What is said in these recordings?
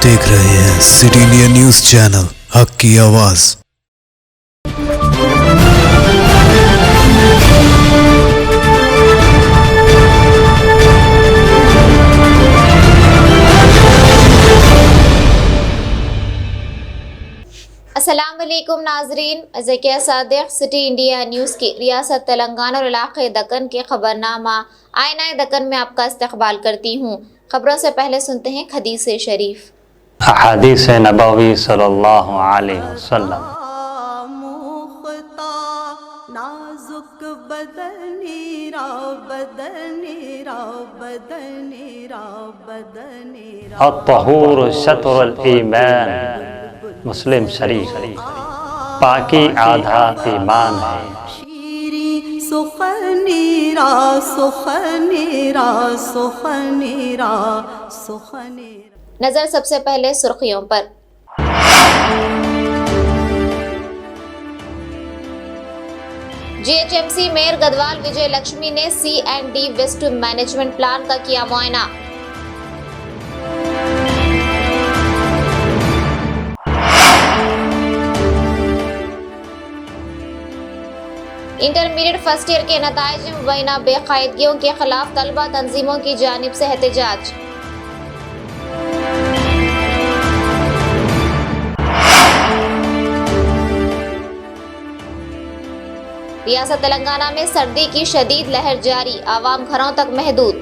देख रहे हैं सिटी इंडिया न्यूज चैनल, हक की आवाज। अस्सलाम वालेकुम नाजरीन, Zakia Sadiq city India news की रियासत तेलंगाना और इलाक़े दक्कन के खबरनामा आईना दक्कन में आपका इस्तकबाल करती हूँ। खबरों से पहले सुनते हैं हदीस शरीफ। हदीस नबवी सल्लल्लाहु अलैहि वसल्लम। अत्तहूर शत्रुल ईमान, मुस्लिम शरीफ। पाकी आधा ईमान है। सुखनीरा सुखनीरा सुखनीरा सुखनीरा। नजर सबसे पहले सुर्खियों पर। जीएचएमसी मेयर गदवाल विजय लक्ष्मी ने C&D वेस्ट मैनेजमेंट प्लान का किया मुआयना। इंटरमीडिएट फर्स्ट ईयर के नताइज में मुबैना बेकायदगियों के खिलाफ तलबा तंजीमों की जानिब से एहतजाज। रियासत तेलंगाना में सर्दी की शदीद लहर जारी, आवाम घरों तक महदूद।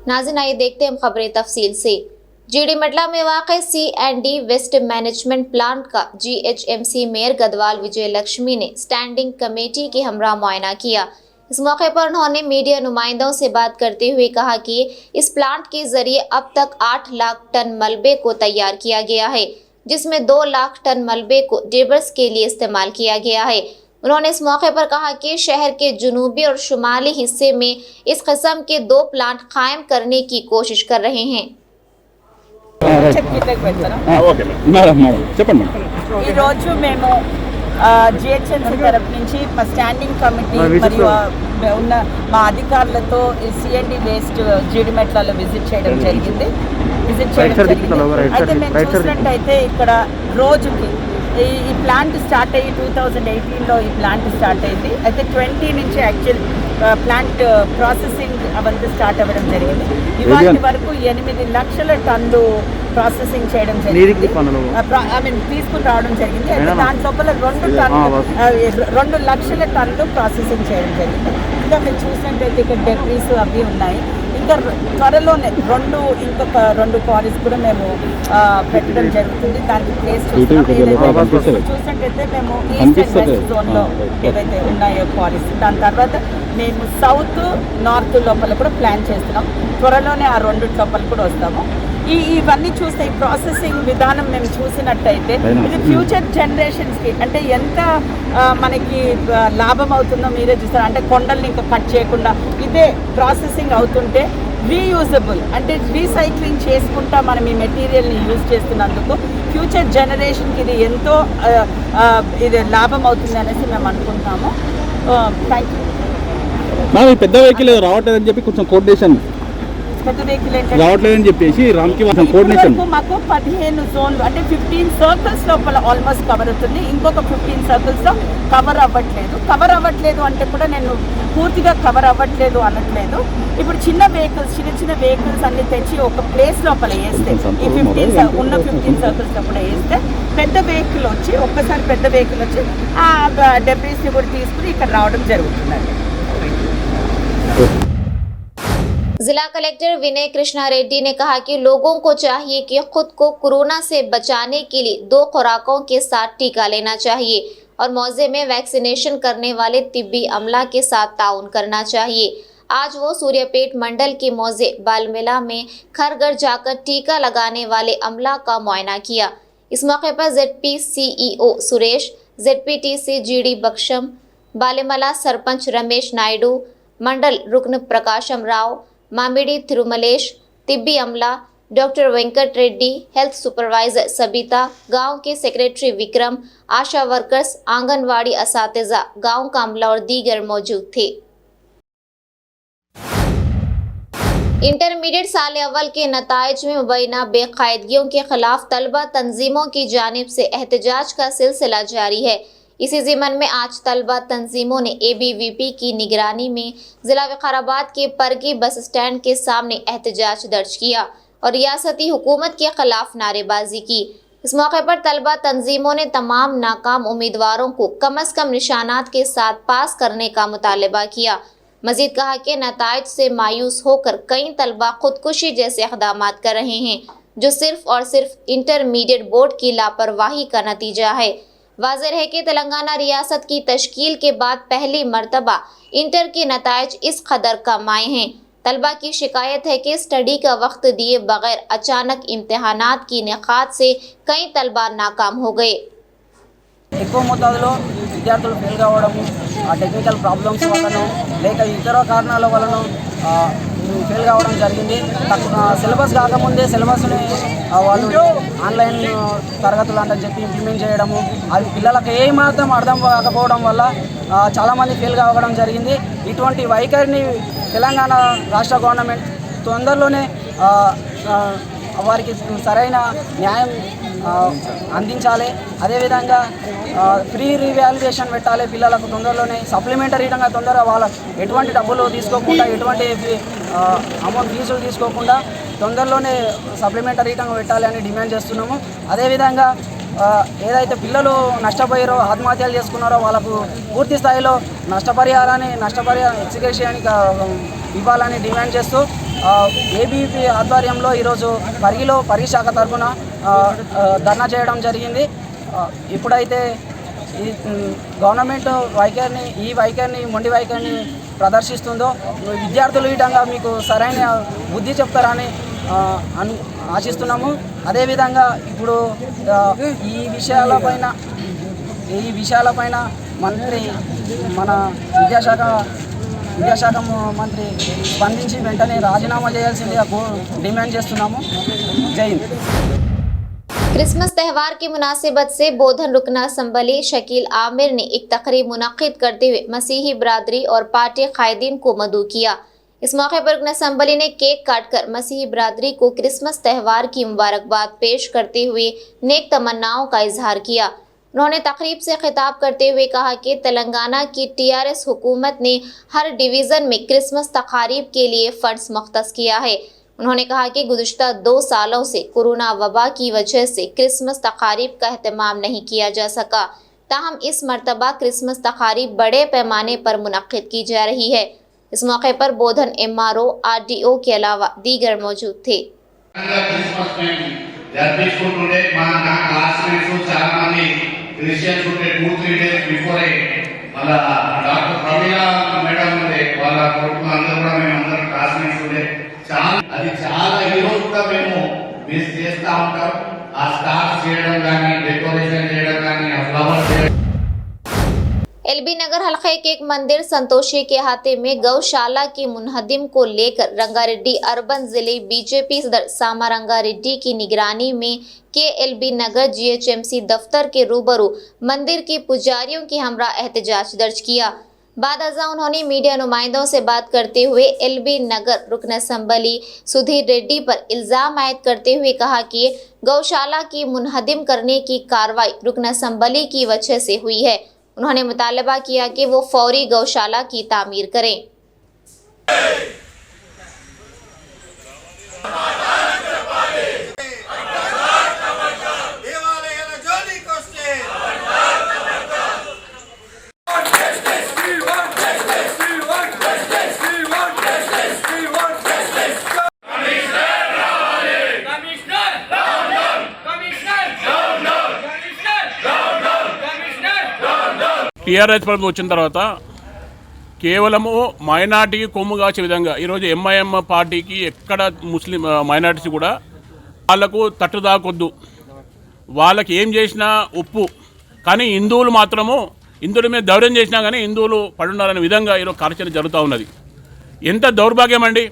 नाज़रीन, आइए देखते हैं खबरें तफसील से। जीडी मटला में वाक़े C&D वेस्ट मैनेजमेंट प्लांट का GHMC मेयर गदवाल विजय लक्ष्मी ने स्टैंडिंग कमेटी के हमरा मुआयना किया। इस मौके पर उन्होंने मीडिया नुमाइंदों से बात करते हुए कहा कि इस प्लांट के जरिए अब तक 8 लाख टन मलबे को तैयार किया गया है, जिसमें 2 लाख टन मलबे को डेबर्स के लिए इस्तेमाल किया गया है। उन्होंने इस मौके पर कहा कि शहर के जुनूबी और शुमाली हिस्से में इस किस्म के 2 प्लांट कायम करने की कोशिश कर रहे हैं। ఈరోజు మేము జిహెచ్ఎంసీ తరపు నుంచి మా స్టాండింగ్ కమిటీ మరియు ఉన్న మా అధికారులతో C&D వేస్ట్ జీడిమెట్లలో విజిట్ చేయడం జరిగింది. అయితే మేము చూసినట్టయితే ఇక్కడ రోజుకి ఈ ప్లాంట్ స్టార్ట్ అయ్యి 2018లో ఈ ప్లాంట్ స్టార్ట్ అయింది. అయితే 20 నుంచి యాక్చువల్ ప్లాంట్ ప్రాసెసింగ్ అవంతా స్టార్ట్ అవ్వడం జరిగింది. ఇవాటి వరకు 8 లక్షల టన్ను ప్రాసెసింగ్ చేయడం జరిగింది. తీసుకుని రావడం జరిగింది. అయితే దాని లోపల 2 లక్షల టన్ను ప్రాసెసింగ్ చేయడం జరిగింది. ఇంకా మీరు చూసినట్టయితే ఇక్కడ డెబ్రీస్ అవి ఉన్నాయి. ఇంకా త్వరలోనే ఇంకొక 2 క్వారీస్ కూడా మేము పెట్టడం జరుగుతుంది. దానికి ప్లేస్ చూసినట్టయితే మేము ఈస్ట్ అండ్ వెస్ట్ జోన్లో ఏవైతే ఉన్నాయో క్వారీస్, దాని తర్వాత మేము సౌత్ నార్త్ లోపల కూడా ప్లాన్ చేస్తున్నాం. త్వరలోనే ఆ 2 లోపల కూడా వస్తాము. ఇవన్నీ చూస్తే ఈ ప్రాసెసింగ్ విధానం మేము చూసినట్టయితే ఇది ఫ్యూచర్ జనరేషన్స్కి అంటే ఎంత మనకి లాభం అవుతుందో మీరే చూస్తారు. అంటే కొండల్ని ఇంకా కట్ చేయకుండా ఇదే ప్రాసెసింగ్ అవుతుంటే రీయూజబుల్ అంటే రీసైక్లింగ్ చేసుకుంటా మనం ఈ మెటీరియల్ని యూజ్ చేస్తున్నందుకు ఫ్యూచర్ జనరేషన్కి ఇది ఎంతో ఇది లాభం అవుతుంది అనేసి మేము అనుకుంటున్నాము. Thank you. పెద్ద వెహికల్ రావట్లేదని చెప్పి కొంచెం కోఆర్డినేషన్ రావట్లేదని చెప్పేసి కోఆర్డినేషన్ మాకు 15 జోన్లు అంటే 15 సర్కిల్స్ లోపల ఆల్మోస్ట్ కవర్ అవుతుంది. ఇంకొక 15 సర్కిల్స్లో కవర్ అవ్వట్లేదు అంటే కూడా నేను పూర్తిగా కవర్ అవ్వట్లేదు అనట్లేదు. ఇప్పుడు చిన్న వెహికల్స్ అన్ని తెచ్చి ఒక ప్లేస్ లోపల వేస్తే ఈ 15 సర్కిల్స్ లోపల వేస్తే పెద్ద వెహికల్ వచ్చి ఆ డెబ్రీస్ని కూడా తీసుకుని ఇక్కడ రావడం జరుగుతుందండి. जिला कलेक्टर विनय कृष्णा रेड्डी ने कहा कि लोगों को चाहिए कि खुद को कोरोना से बचाने के लिए 2 खुराकों के साथ टीका लेना चाहिए और मौजे में वैक्सीनेशन करने वाले तिब्बी अमला के साथ ताउन करना चाहिए। आज वो सूर्यापेट मंडल के मौजे बालमेला में घर घर जाकर टीका लगाने वाले अमला का मुआयना किया। इस मौके पर ZP CEO Suresh, ZPTC GD बक्षम, बालेमला sarpanch Ramesh Naidu, मंडल रुकन प्रकाशम राव, मामिडी तिरुमलेश, तिब्बी अमला doctor Venkat Reddy, health supervisor Sabita, गांव के सेक्रेटरी विक्रम, आशा वर्कर्स, आंगनवाड़ी असातिज़ा, गांव का अमला और दीगर मौजूद थे। इंटरमीडिएट साल अव्वल के नताइज में मुबैना बेकायदगियों के खिलाफ तलबा तंजीमों की जानिब से एहतजाज का सिलसिला जारी है। इसी ज़िमन में आज तलबा तंजीमों ने ABVP की निगरानी में ज़िला विकाराबाद के परगी बस स्टैंड के सामने एहतजाज दर्ज किया और रियासती हुकूमत के खिलाफ नारेबाजी की। इस मौके पर तलबा तंजीमों ने तमाम नाकाम उम्मीदवारों को कम अज़ कम निशानात के साथ पास करने का मुतालबा किया। मजीद कहा कि नताइज से मायूस होकर कई तलबा खुदकुशी जैसे इक़दामात कर रहे हैं, जो सिर्फ और सिर्फ इंटरमीडिएट बोर्ड की लापरवाही का नतीजा है। वाज़ेह है कि तेलंगाना रियासत की तश्कील के बाद पहली मरतबा इंटर के नताइज इस कदर कम आए हैं। तलबा की शिकायत है कि स्टडी का वक्त दिए बगैर अचानक इम्तिहानात की इनेकाद से कई तलबा नाकाम हो गए। ఎక్కువ మోతాదులో విద్యార్థులు ఫెయిల్ కావడము, ఆ టెక్నికల్ ప్రాబ్లమ్స్ వలన లేక ఇతర కారణాల వలన ఫెయిల్ కావడం జరిగింది. సిలబస్ కాకముందే సిలబస్ని వాళ్ళు ఆన్లైన్ తరగతులు అని చెప్పి ఇంప్లిమెంట్ చేయడము, అది పిల్లలకు ఏమాత్రం అర్థం కాకపోవడం వల్ల చాలామంది ఫెయిల్ కావడం జరిగింది. ఇటువంటి వైఖరిని తెలంగాణ రాష్ట్ర గవర్నమెంట్ తొందరలోనే వారికి సరైన న్యాయం అందించాలి. అదేవిధంగా ఫ్రీ రీవాల్యుయేషన్ పెట్టాలి పిల్లలకు తొందరలోనే, సప్లిమెంటరీగా తొందరగా వాళ్ళ ఎటువంటి డబ్బులు తీసుకోకుండా, ఎటువంటి అమౌంట్ ఫీజులు తీసుకోకుండా తొందరలోనే సప్లిమెంటరీగా పెట్టాలి అని డిమాండ్ చేస్తున్నాము. అదేవిధంగా ఏదైతే పిల్లలు నష్టపోయారో, ఆత్మహత్యలు చేసుకున్నారో వాళ్ళకు పూర్తి స్థాయిలో నష్టపరిహారాన్ని ఎగ్జిక్యూషన్ ఇవ్వాలని డిమాండ్ చేస్తూ ABVP ఆధ్వర్యంలో ఈరోజు పరిగిలో పరిగి శాఖ తరఫున ధర్నా చేయడం జరిగింది. ఇప్పుడైతే ఈ గవర్నమెంట్ వైఖరిని మొండి వైఖరిని ప్రదర్శిస్తుందో విద్యార్థులు ఈ విధంగా మీకు సరైన బుద్ధి చెప్తారని ఆశిస్తున్నాము. అదేవిధంగా ఇప్పుడు ఈ విషయాలపైన మన విద్యాశాఖ మంత్రి స్పందించి వెంటనే రాజీనామా చేయాల్సిందిగా డిమాండ్ చేస్తున్నాము. జై హింద్. क्रिसमस त्यौहार की मुनासिबत से बोधन रुकन असम्बली शकील आमिर ने एक तकरीब मुनक्किद करते हुए मसीही बरादरी और पार्टी कायदीन को मदऊ किया। इस मौके पर रुकन असम्बली ने केक काटकर मसीही बरादरी को क्रिसमस त्यौहार की मुबारकबाद पेश करते हुए नेक तमन्नाओं का इजहार किया। उन्होंने तकरीब से खिताब करते हुए कहा कि तेलंगाना की TRS हुकूमत ने हर डिवीज़न में क्रिसमस तकारीब के लिए फ़ंड्स मुख्तस किया है। उन्होंने कहा कि गुज़िश्ता 2 सालों से कोरोना वबा की वजह से क्रिसमस तकारीब का एहतमाम नहीं किया जा सका, ताहम इस मरतबा क्रिसमस तकारीब बड़े पैमाने पर मुनक्किद की जा रही है। इस मौके पर बोधन MRO RDO के अलावा दीगर मौजूद थे। అది చాలా ఈరోజు కూడా మేము మిస్ చేస్తూ ఉంటాం. ఆ స్టార్ట్ చేయడం కానీ, డెకరేషన్ చేయడం కానీ, ఆ ఫ్లవర్స్ LB नगर हल्के के एक मंदिर संतोषी के अहाते में गौशाला की मुनहदिम को लेकर रंगारेड्डी अर्बन जिले BJP सदर सामा रंगारेड्डी की निगरानी में KLB नगर GHMC दफ्तर के रूबरू मंदिर के पुजारियों के हमरा एहतजाज दर्ज किया। बाद अज़ा उन्होंने मीडिया नुमाइंदों से बात करते हुए LB नगर रुकन असम्बली सुधीर रेड्डी पर इल्ज़ाम आयद करते हुए कहा कि गौशाला की मुनहदिम करने की कार्रवाई रुकन असम्बली की वजह से हुई है। उन्होंने मुतालबा किया कि वो फौरी गौशाला की तामीर करें। టీఆర్ఎస్ ప్రభుత్వం వచ్చిన తర్వాత కేవలము మైనార్టీకి కొమ్ము కాచే విధంగా ఈరోజు MIM పార్టీకి ఎక్కడ ముస్లిం మైనార్టీస్ కూడా వాళ్ళకు తట్టుదాకొద్దు, వాళ్ళకి ఏం చేసినా ఉప్పు, కానీ హిందువులు మాత్రము హిందువుల మీద దౌర్యం చేసినా కానీ హిందువులు పడున్నారనే విధంగా ఈరోజు కార్యాచరణ జరుగుతూ ఉన్నది. ఎంత దౌర్భాగ్యం అండి!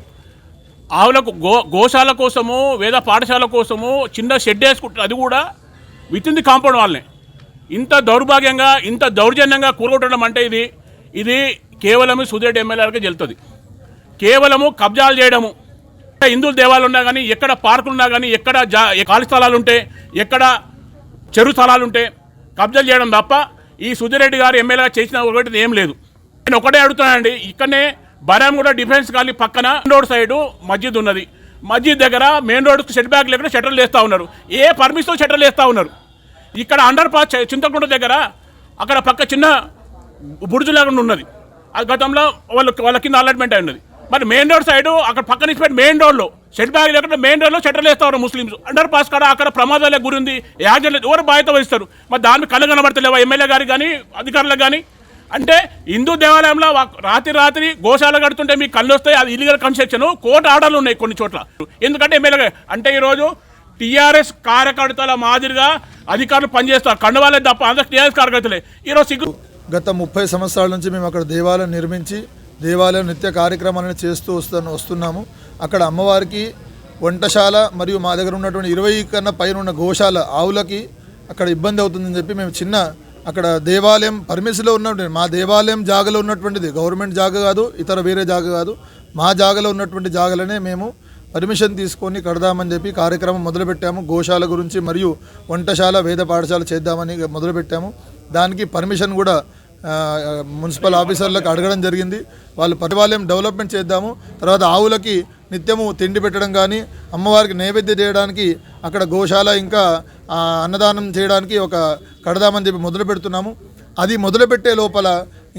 ఆవులకు గోశాల కోసము, వేద పాఠశాల కోసము చిన్న షెడ్ వేసుకుంటారు, అది కూడా విత్ ఇన్ ది కాంపౌండ్ వాళ్ళని. ఇంత దౌర్భాగ్యంగా, ఇంత దౌర్జన్యంగా కూరగొట్టడం అంటే ఇది కేవలం సుధీర్ ఎమ్మెల్యేలకే చెల్తుంది. కేవలము కబ్జాలు చేయడము, హిందూ దేవాలయాలు ఉన్నా కానీ, ఎక్కడ పార్కులు ఉన్నా కానీ, ఎక్కడ ఖాళీ స్థలాలు ఉంటే, ఎక్కడ చెరువు స్థలాలు ఉంటే కబ్జాలు చేయడం తప్ప ఈ సుధిరెడ్డి గారు ఎమ్మెల్యేగా చేసిన ఒకటి ఏం లేదు. నేను ఒకటే అడుగుతున్నానండి, ఇక్కడనే బరాంగూడ డిఫెన్స్ కాలనీ పక్కన రోడ్ సైడు మస్జిద్ ఉన్నది. మస్జిద్ దగ్గర మెయిన్ రోడ్కి సెట్ బ్యాక్ లేకుండా షట్టర్లు వేస్తూ ఉన్నారు. ఏ పర్మిషన్ షట్టర్లు వేస్తూ ఉన్నారు. ఇక్కడ అండర్ పాస్ చింతకుంట దగ్గర అక్కడ పక్క చిన్న బుర్జు లేకుండా ఉన్నది. అది గతంలో వాళ్ళ కింద అలాట్మెంట్ అయి ఉన్నది. మరి మెయిన్ రోడ్ సైడు అక్కడ పక్కన ఇచ్చిపెట్టి మెయిన్ రోడ్లో సెట్ బ్యాక్ లేకుండా మెయిన్ రోడ్లో షట్టర్లు వేస్తూ ఉన్నారు ముస్లిమ్స్. అండర్ పాస్ కాడ అక్కడ ప్రమాదాలకు గురింది యాక్సిడెంట్ ఎవరు బాధ్యత వహిస్తారు? మరి దాన్ని కళ్ళు కనబడతలేవా ఎమ్మెల్యే గారికి కానీ అధికారులకు కానీ? అంటే హిందూ దేవాలయంలో రాత్రి గోశాల కడుతుంటే మీకు కళ్ళు వస్తాయి, అది ఇల్లీగల్ కన్స్ట్రక్షన్, కోర్టు ఆర్డర్లు ఉన్నాయి కొన్ని చోట్ల. ఎందుకంటే ఎమ్మెల్యే అంటే ఈరోజు టీఆర్ఎస్ కార్యకర్తల మాదిరిగా అధికారులు పనిచేస్తారు, కండవాలే తప్ప అందరూ టీఆర్ఎస్ కార్యకర్తలే. ఈరోజు గత 30 సంవత్సరాల నుంచి మేము అక్కడ దేవాలయం నిర్మించి దేవాలయం నిత్య కార్యక్రమాలను చేస్తూ వస్తున్నాము. అక్కడ అమ్మవారికి వంటశాల మరియు మా దగ్గర ఉన్నటువంటి 20 కన్నా పైన ఉన్న గోశాల ఆవులకి అక్కడ ఇబ్బంది అవుతుందని చెప్పి మేము చిన్న అక్కడ దేవాలయం పర్మిషన్లో ఉన్నటువంటి మా దేవాలయం జాగాలో ఉన్నటువంటిది గవర్నమెంట్ జాగా కాదు, ఇతర వేరే జాగా కాదు, మా జాగాలో ఉన్నటువంటి జాగాలనే మేము పర్మిషన్ తీసుకొని కడదామని చెప్పి కార్యక్రమం మొదలుపెట్టాము. గోశాల గురించి మరియు వంటశాల వేద పాఠశాల చేద్దామని మొదలుపెట్టాము. దానికి పర్మిషన్ కూడా మున్సిపల్ ఆఫీసర్లకు అడగడం జరిగింది. వాళ్ళు దేవాలయం డెవలప్మెంట్ చేద్దాము, తర్వాత ఆవులకి నిత్యము తిండి పెట్టడం కానీ అమ్మవారికి నైవేద్యం చేయడానికి అక్కడ గోశాల ఇంకా అన్నదానం చేయడానికి ఒక కడదామని చెప్పి మొదలు పెడుతున్నాము. అది మొదలుపెట్టే లోపల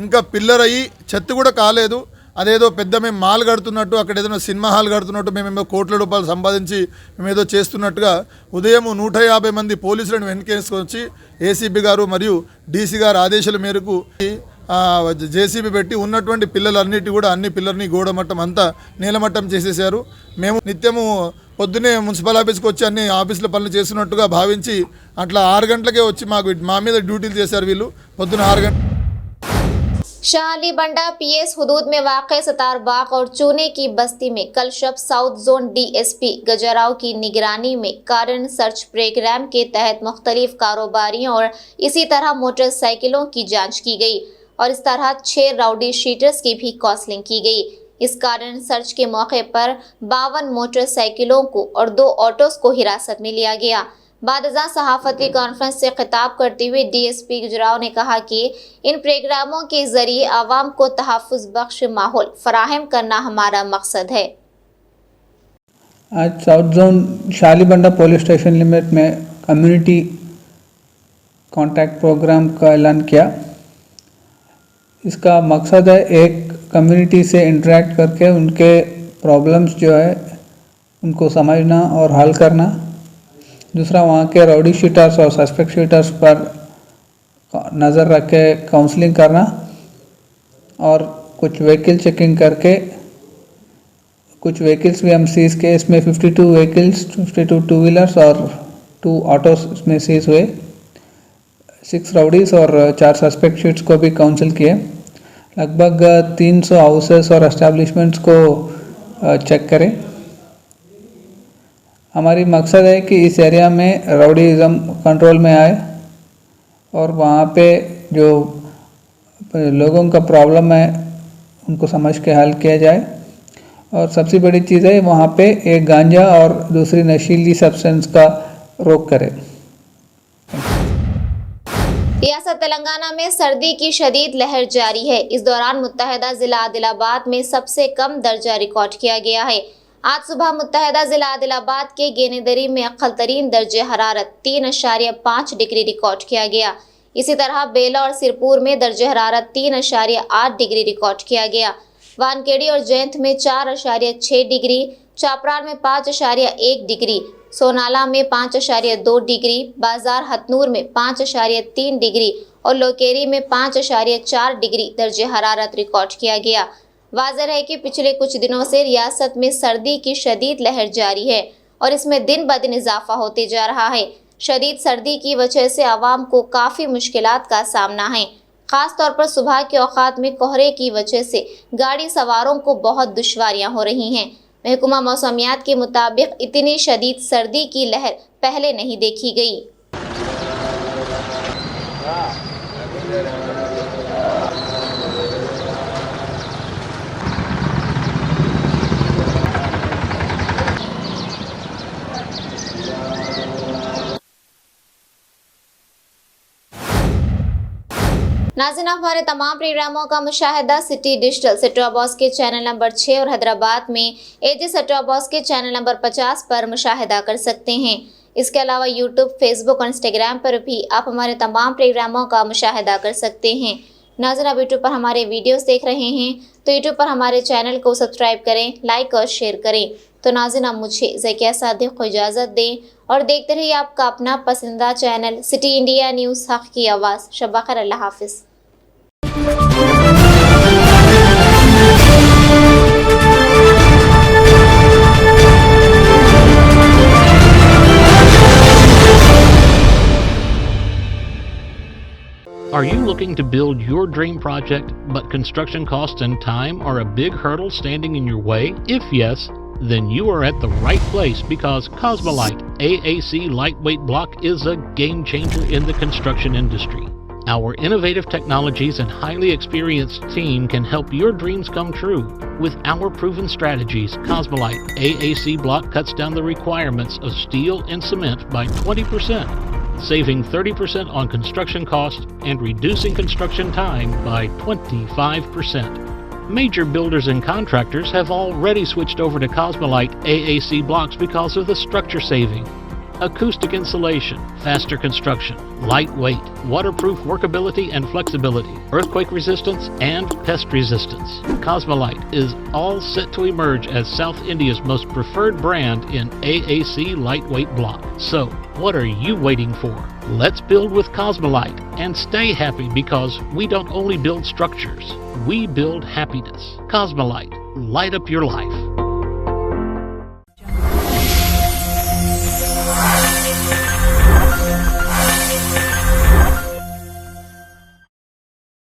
ఇంకా పిల్లర్ అయ్యి చెత్త కూడా కాలేదు. అదేదో పెద్ద మేము మాల్ కడుతున్నట్టు, అక్కడ ఏదైనా సినిమా హాల్ కడుతున్నట్టు, మేమేమో కోట్ల రూపాయలు సంపాదించి మేమేదో చేస్తున్నట్టుగా ఉదయం 150 మంది పోలీసులను వెనకేసుకొచ్చి ఏసీబీ గారు మరియు డీసీ గారు ఆదేశాల మేరకు జేసీబీ పెట్టి ఉన్నటువంటి పిల్లలన్నిటి కూడా అన్ని పిల్లర్ని గోడమట్టం అంతా నీలమట్టం చేసేసారు. మేము నిత్యము పొద్దునే మున్సిపల్ ఆఫీస్కి వచ్చి అన్ని ఆఫీసుల పనులు చేస్తున్నట్టుగా భావించి అట్లా 6 గంటలకే వచ్చి మా మీద డ్యూటీలు చేశారు వీళ్ళు. పొద్దున 6 గంటల शाह अली बंडा पीएस हुदूद में वाक़ सतार बाग और चूने की बस्ती में कल शब साउथ जोन डीएसपी गजराव की निगरानी में कारण सर्च प्रोग्राम के तहत मुख्तलिफ कारोबारियों और इसी तरह मोटरसाइकिलों की जांच की गई और इस तरह 6 राउडी शीटर्स की भी काउंसलिंग की गई। इस कारण सर्च के मौके पर 52 मोटरसाइकिलों को और 2 ऑटोस को हिरासत में लिया गया। बादजा सहाफती कॉन्फ्रेंस से खिताब करते हुए डीएसपी गुजराव ने कहा कि इन प्रोग्रामों के जरिए आवाम को तहफ़्फ़ुज़ बख्श माहौल फराहम करना हमारा मकसद है। आज साउथ जोन शाह अली बंडा पुलिस स्टेशन लिमिट में कम्युनिटी कॉन्टैक्ट प्रोग्राम का ऐलान किया। इसका मकसद है एक कम्युनिटी से इंटरेक्ट करके उनके प्रॉब्लम्स जो है उनको समझना और हल करना। दूसरा वहाँ के राउडी शीटर्स और सस्पेक्ट शीटर्स पर नज़र रख के काउंसलिंग करना और कुछ व्हीकल चेकिंग करके कुछ व्हीकल्स भी हम सीज के इसमें 52 व्हीकल्स 52 टू व्हीलर्स और 2 ऑटोस इसमें सीज हुए। 6 राउडीज और 4 सस्पेक्ट शीट्स को भी काउंसिल किए। लगभग 300 हाउसेस और एस्टेब्लिशमेंट्स को चेक करें। हमारी मकसद है कि इस एरिया में राउडीज़म कंट्रोल में आए और वहाँ पे जो लोगों का प्रॉब्लम है उनको समझ के हल किया जाए। और सबसे बड़ी चीज़ है वहाँ पे एक गांजा और दूसरी नशीली सब्सटेंस का रोक करें। रियासत तेलंगाना में सर्दी की शदीद लहर जारी है। इस दौरान मुत्तहदा जिला आदिलाबाद में सबसे कम दर्जा रिकॉर्ड किया गया है। आज सुबह मुत्तहदा जिला आदिलाबाद के गेनेदरी में अक्ल तरीन दर्जे हरारत 3.5 डिग्री रिकॉर्ड किया गया। इसी तरह बेला और सिरपुर में दर्जे हरारत 3.8 डिग्री रिकॉर्ड किया गया। वानखेड़ी और जयंत में 4.6 डिग्री, चापरार में 5.1 डिग्री, सोनाला में 5.2 डिग्री, बाजार हथनूर में 5.3 डिग्री और लोकेरी में 5.4 डिग्री दर्जे हरारत रिकॉर्ड किया गया। वाज़ेह है कि पिछले कुछ दिनों से रियासत में सर्दी की शदीद लहर जारी है और इसमें दिन ब दिन इजाफा होते जा रहा है। शदीद सर्दी की वजह से आवाम को काफ़ी मुश्किलात का सामना है। ख़ास तौर पर सुबह के औक़ात में कोहरे की वजह से गाड़ी सवारों को बहुत दुश्वारियाँ हो रही हैं। महकमा मौसमियात के मुताबिक इतनी शदीद सर्दी की लहर पहले नहीं देखी गई। नाज़रीन, हमारे तमाम प्रोग्रामों का मुशाहिदा city digital set top box के चैनल नंबर 6 और हैदराबाद में एजी सेट टॉप बॉक्स के चैनल नंबर 50 पर मुशाहिदा कर सकते हैं। इसके अलावा यूट्यूब, फेसबुक और इंस्टाग्राम पर भी आप हमारे तमाम प्रोग्रामों का मुशाहिदा कर सकते हैं। नाज़रीन, आप यूट्यूब पर हमारे वीडियोस देख रहे हैं तो यूट्यूब पर हमारे चैनल को सब्सक्राइब करें, लाइक और शेयर करें। तो नाज़रीन, आप मुझे ज़किया सादिक को इजाज़त दें और देखते रहिए आपका अपना पसंदीदा चैनल सिटी इंडिया न्यूज़, हक़ की आवाज़। शब ख़ैर, अल्लाह हाफ़िज़। Are you looking to build your dream project, but construction costs and time are a big hurdle standing in your way? If yes, then you are at the right place, because Cosmolite AAC lightweight block is a game changer in the construction industry. Our innovative technologies and highly experienced team can help your dreams come true. With our proven strategies, Cosmolite AAC block cuts down the requirements of steel and cement by 20%, saving 30% on construction costs and reducing construction time by 25%. Major builders and contractors have already switched over to Cosmolite AAC blocks because of the structure saving, acoustic insulation, faster construction, lightweight, waterproof workability and flexibility, earthquake resistance, and pest resistance. Cosmolite is all set to emerge as South India's most preferred brand in AAC lightweight block. So, what are you waiting for? Let's build with Cosmolite and stay happy, because we don't only build structures, we build happiness. Cosmolite, light up your life.